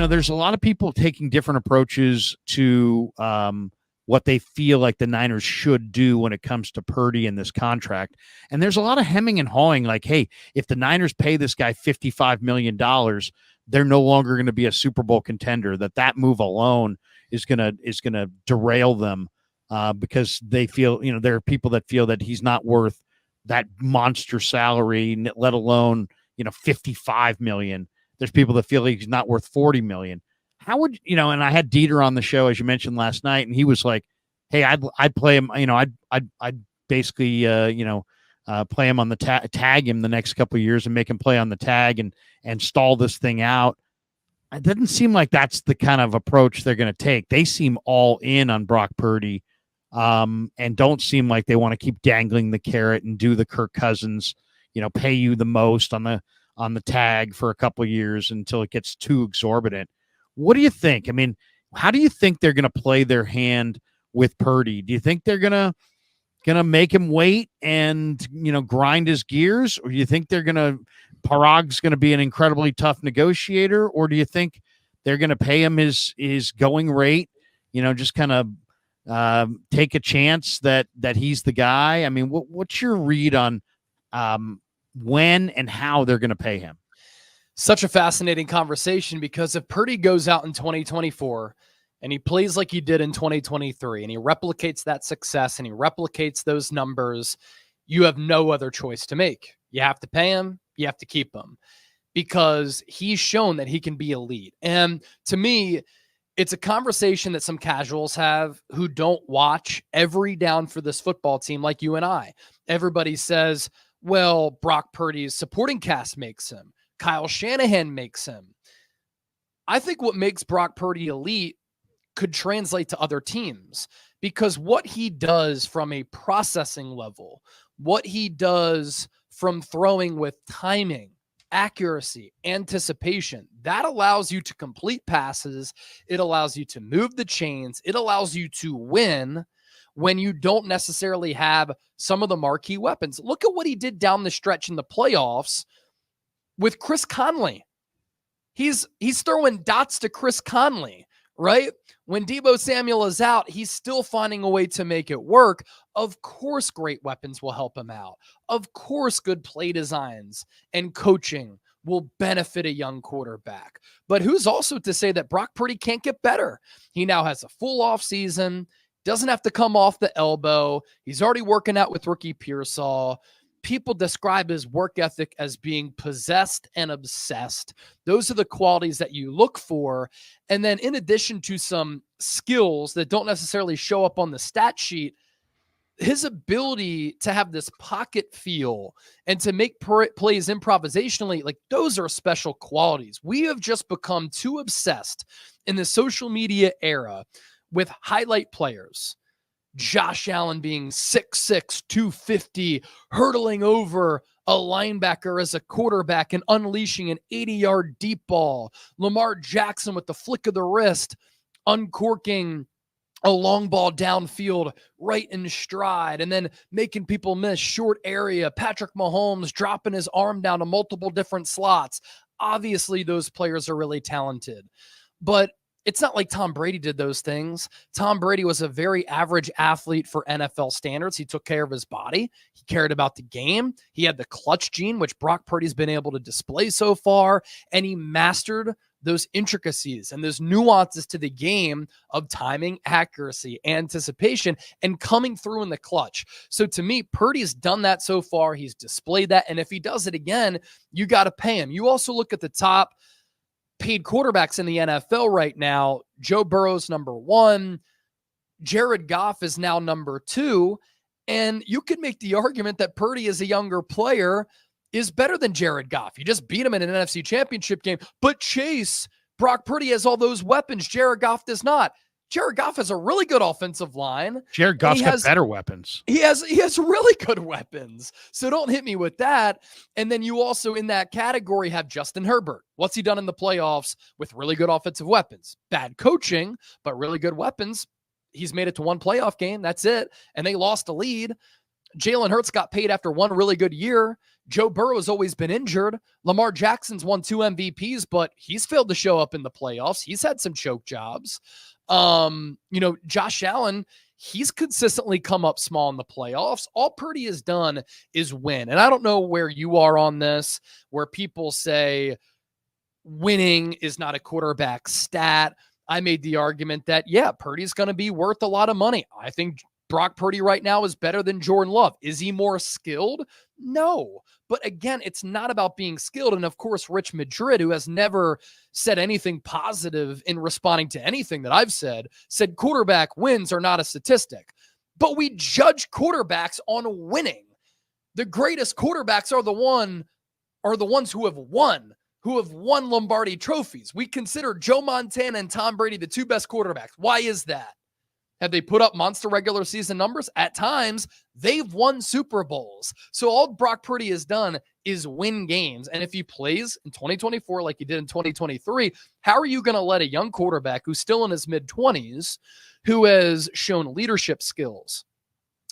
there's a lot of people taking different approaches to what they feel like the Niners should do when it comes to Purdy and this contract. And there's a lot of hemming and hawing like, hey, if the Niners pay this guy $55 million, they're no longer going to be a Super Bowl contender, that move alone is going to derail them because they feel, there are people that feel that he's not worth that monster salary, let alone, $55 million. There's people that feel like he's not worth $40 million. How would and I had Dieter on the show, as you mentioned last night, and he was like, "Hey, I'd play him. I'd basically play him on the tag him the next couple of years and make him play on the tag and stall this thing out." It doesn't seem like that's the kind of approach they're going to take. They seem all in on Brock Purdy, and don't seem like they want to keep dangling the carrot and do the Kirk Cousins, pay you the most on the tag for a couple of years until it gets too exorbitant. What do you think? I mean, how do you think they're going to play their hand with Purdy? Do you think they're going to make him wait and, grind his gears? Or do you think Parag's going to be an incredibly tough negotiator? Or do you think they're going to pay him his going rate, just kind of take a chance that he's the guy? I mean, what's your read on when and how they're going to pay him? Such a fascinating conversation, because if Purdy goes out in 2024 and he plays like he did in 2023 and he replicates that success and he replicates those numbers, you have no other choice to make. You have to pay him. You have to keep him, because he's shown that he can be elite. And to me, it's a conversation that some casuals have who don't watch every down for this football team like you and I. Everybody says, well, Brock Purdy's supporting cast makes him. Kyle Shanahan makes him. I think what makes Brock Purdy elite could translate to other teams, because what he does from a processing level, what he does from throwing with timing, accuracy, anticipation, that allows you to complete passes. It allows you to move the chains. It allows you to win when you don't necessarily have some of the marquee weapons. Look at what he did down the stretch in the playoffs with Chris Conley. He's throwing dots to Chris Conley, right? When Deebo Samuel is out, he's still finding a way to make it work. Of course, great weapons will help him out. Of course, good play designs and coaching will benefit a young quarterback. But who's also to say that Brock Purdy can't get better? He now has a full offseason, doesn't have to come off the elbow. He's already working out with Ricky Pearsall. People describe his work ethic as being possessed and obsessed. Those are the qualities that you look for. And then in addition to some skills that don't necessarily show up on the stat sheet, his ability to have this pocket feel and to make plays improvisationally, like, those are special qualities. We have just become too obsessed in the social media era with highlight players. Josh Allen being 6'6", 250, hurtling over a linebacker as a quarterback and unleashing an 80-yard deep ball. Lamar Jackson with the flick of the wrist, uncorking a long ball downfield right in stride and then making people miss short area. Patrick Mahomes dropping his arm down to multiple different slots. Obviously, those players are really talented, but it's not like Tom Brady did those things. Tom Brady was a very average athlete for NFL standards. He took care of his body. He cared about the game. He had the clutch gene, which Brock Purdy's been able to display so far, and he mastered those intricacies and those nuances to the game of timing, accuracy, anticipation, and coming through in the clutch. So to me, Purdy's done that so far. He's displayed that, and if he does it again, you got to pay him. You also look at the top paid quarterbacks in the NFL right now. Joe Burrow's number 1. Jared Goff is now number 2. And you could make the argument that Purdy, as a younger player, is better than Jared Goff. You just beat him in an NFC Championship game. But Chase, Brock Purdy has all those weapons. Jared Goff does not. Jared Goff has a really good offensive line. Jared Goff's got better weapons. He has really good weapons. So don't hit me with that. And then you also in that category have Justin Herbert. What's he done in the playoffs with really good offensive weapons? Bad coaching, but really good weapons. He's made it to one playoff game. That's it. And they lost a lead. Jalen Hurts got paid after one really good year. Joe Burrow has always been injured. Lamar Jackson's won 2 MVPs, but he's failed to show up in the playoffs. He's had some choke jobs. Josh Allen, he's consistently come up small in the playoffs. All Purdy has done is win. And I don't know where you are on this, where people say winning is not a quarterback stat. I made the argument that, yeah, Purdy's going to be worth a lot of money. I think Brock Purdy right now is better than Jordan Love. Is he more skilled? No. But again, it's not about being skilled. And of course, Rich Madrid, who has never said anything positive in responding to anything that I've said quarterback wins are not a statistic. But we judge quarterbacks on winning. The greatest quarterbacks are the ones who have won Lombardi trophies. We consider Joe Montana and Tom Brady the 2 best quarterbacks. Why is that? Have they put up monster regular season numbers? At times, they've won Super Bowls. So all Brock Purdy has done is win games. And if he plays in 2024 like he did in 2023, how are you going to let a young quarterback who's still in his mid-20s, who has shown leadership skills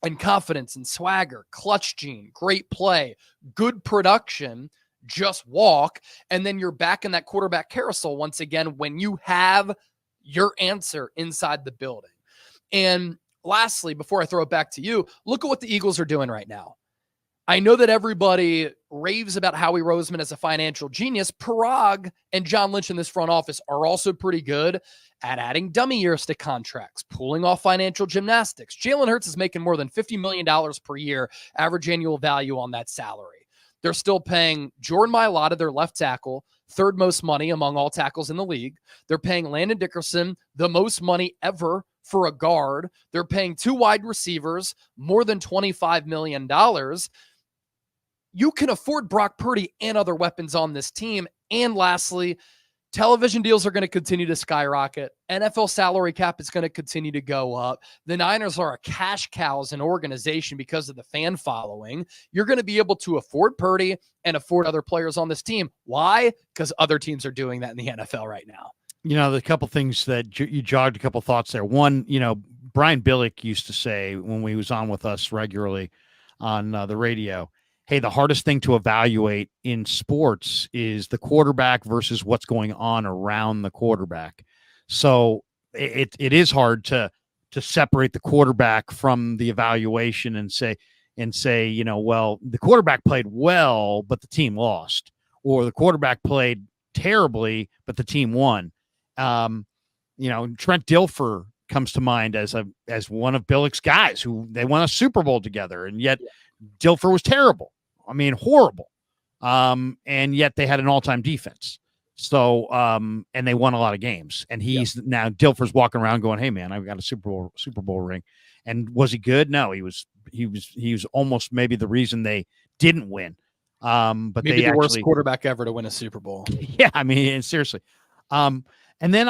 and confidence and swagger, clutch gene, great play, good production, just walk, and then you're back in that quarterback carousel once again when you have your answer inside the building? And lastly, before I throw it back to you, look at what the Eagles are doing right now. I know that everybody raves about Howie Roseman as a financial genius. Parag and John Lynch in this front office are also pretty good at adding dummy years to contracts, pulling off financial gymnastics. Jalen Hurts is making more than $50 million per year, average annual value on that salary. They're still paying Jordan Mailata, their left tackle, third most money among all tackles in the league. They're paying Landon Dickerson the most money ever for a guard. They're paying 2 wide receivers more than $25 million. You can afford Brock Purdy and other weapons on this team. And lastly, television deals are going to continue to skyrocket. NFL salary cap is going to continue to go up. The Niners are a cash cow as an organization because of the fan following. You're going to be able to afford Purdy and afford other players on this team. Why? Because other teams are doing that in the NFL right now. The couple things that you jogged a couple thoughts there. One, Brian Billick used to say when we was on with us regularly on the radio, hey, the hardest thing to evaluate in sports is the quarterback versus what's going on around the quarterback. So it is hard to separate the quarterback from the evaluation and say, well, the quarterback played well, but the team lost, or the quarterback played terribly, but the team won. Trent Dilfer comes to mind as one of Billick's guys who they won a Super Bowl together, and yet Dilfer was terrible. I mean, horrible. And yet they had an all-time defense. So, and they won a lot of games. And now Dilfer's walking around going, "Hey man, I've got a Super Bowl ring." And was he good? No, he was almost maybe the reason they didn't win. But maybe the worst quarterback ever to win a Super Bowl. Yeah, I mean, seriously. And then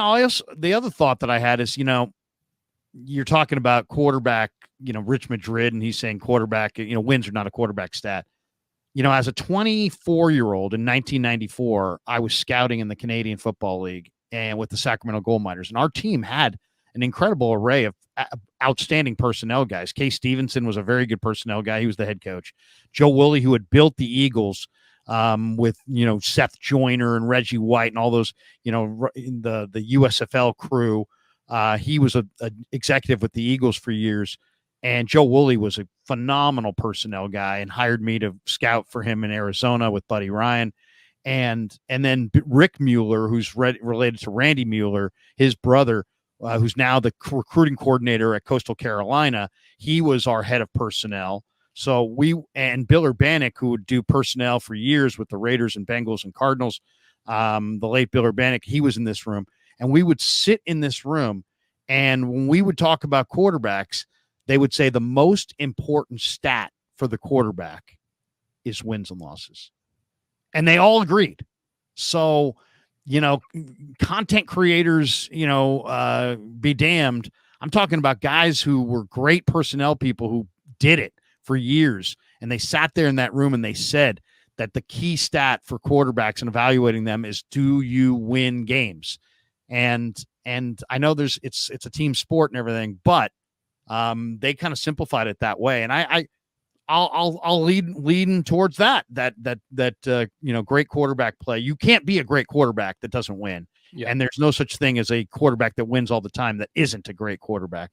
the other thought that I had is, you're talking about quarterback, Rich Madrid, and he's saying quarterback, wins are not a quarterback stat. As a 24-year-old in 1994, I was scouting in the Canadian Football League and with the Sacramento Gold Miners, and our team had an incredible array of outstanding personnel guys. Kay Stevenson was a very good personnel guy. He was the head coach. Joe Woolley, who had built the Eagles, with Seth Joyner and Reggie White and all those the USFL crew. He was a executive with the Eagles for years, and Joe Woolley was a phenomenal personnel guy and hired me to scout for him in Arizona with Buddy Ryan, and then Rick Mueller, who's related to Randy Mueller, his brother, who's now the recruiting coordinator at Coastal Carolina. He was our head of personnel. So and Bill Urbanek, who would do personnel for years with the Raiders and Bengals and Cardinals, the late Bill Urbanek, he was in this room. And we would sit in this room, and when we would talk about quarterbacks, they would say the most important stat for the quarterback is wins and losses. And they all agreed. So, content creators, be damned. I'm talking about guys who were great personnel people who did it for years, and they sat there in that room and they said that the key stat for quarterbacks and evaluating them is, do you win games? And I know it's a team sport and everything, but they kind of simplified it that way. And I I'll lean towards that great quarterback play. You can't be a great quarterback that doesn't win. Yeah. And there's no such thing as a quarterback that wins all the time that isn't a great quarterback.